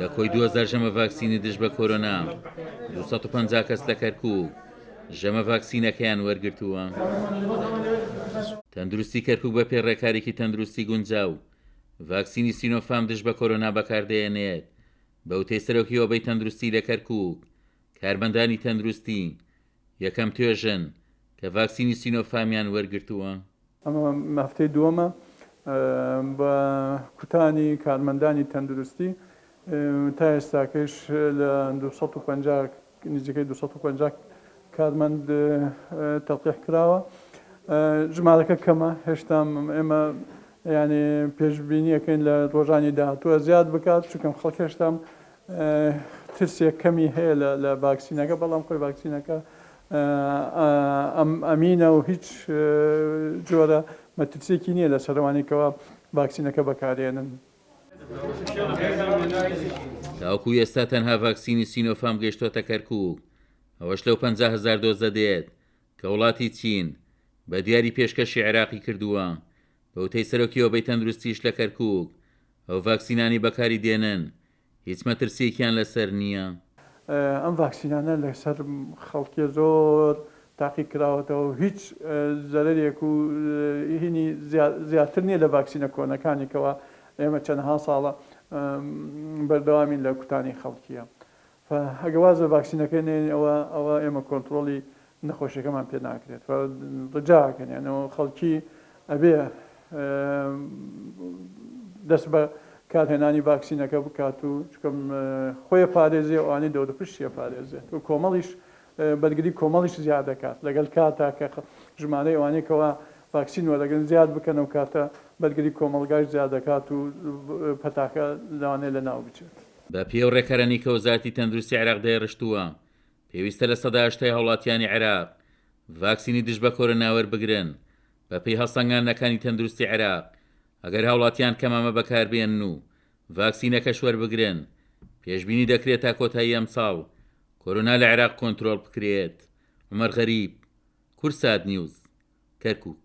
لە کۆی 2000 ژەمە ڤاکسینی دژ بە کۆرۆنا 250 کەس لە کەرکووک ژەمە ڤاکسینەکەیان وەرگرتووە. تەندروستی کەرکووک بە پێی ڕێکارێکی تەندروستی گونجاو ڤاکسینی سینۆفام دژ بە کۆرۆنا بەکاردێنێت بە وتەی سەرۆکی ئۆبەی تەندروستی لە کەرکووک. کارمەندانی تەندروستی یەکەم توێژن کە ڤاکسینی سینۆفامیان وەرگرتووە. ئەمە مافتەی دووەمە بە کوتانی کارمەندانی تەندروستی تا ئێستاکەش لە 250 نزیکەی 250 کارمەند تەڵقیح کراوە. ژمارەکە کەمە، هێشتا ئێمە ینی پێشبینیەکەین لە ڕۆژانی داهاتووە زیاد بکات، چونکەم خەڵک هێشتا ترسێک کەمی هەیە لە ڤاکسینەکە، بەڵام خۆی ڤاکسینەکە ئەمینە و هیچ جۆرە مەترسێکی نییە لە سەروانێکەوە ڤاکسینەکە بەکارێنن. تاوەکو ئێستا تەنها ڤاکسینی سینۆفام گەیشتۆتە کەرکووک، ئەوەش لەو 50,000 دۆزە دێت کە وڵاتی چین بە دیاری پێشکەشی عێراقی کردووە. بە وتەی سەرۆکی ئۆبەی تەندروستیش لە کەرکووک ئەو ڤاکسینانی بەکاری دێنن هیچ مەترسێکیان لەسەر نییە. ئەم ڤاکسینانە لەسەر خەڵکی زۆر تاقی کراوەتەوە و هیچ زەرەرێک و هینی زیاتر نییە لە ڤاکسینە کۆنەکانێکەوە ئێمە چەندها ساڵە بەردەوامین لە کوتانی خەڵکیە. هەگەوازە ڤاکسینەکە ئەوە ئێمە کۆنتترۆلی نەخۆشیەکەمان پێ ناکرێت ڕجاکەنێنەوە خەڵکی ئەبێ دەست بە کارهێنانی ڤاکسینەکە بکات و چکەم خۆی پارێزیە ئەوانەی دەورپشتیە پارێزێت و کۆمەڵیش بەرگری کۆمەڵیش زیاد دەکات لەگەڵ کاتا کە ژمارەی ئەوانەیەکەوە ڤاکسین وەرەگرن زیاد بکەن و کاتە بەرگری کۆمەڵگاش زیاد دەکات و پەتاکە لەوانەیە لە ناو بچێت. بە پێو ڕێکەرانی کە وەزارەتی تەندروستی عێراق دەیڕشتووە پێویستە لە 80% هاوڵاتیانی عێراق ڤاکسینی دژ بە کۆرۆنا وەربگرن. بە پێی هەڵسەنگاندنەکانی تەندروستی عێراق ئەگەر هاوڵاتیان کەمامە بەکاربێنن و ڤاکسینەکەش وەربگرن پێشبینی دەکرێت تا کۆتایی ئەم ساڵ کۆرۆنا لە عێراق کۆنتترۆل بکرێت. عومەر غەریب، کورسات نیوز، کەرکووک.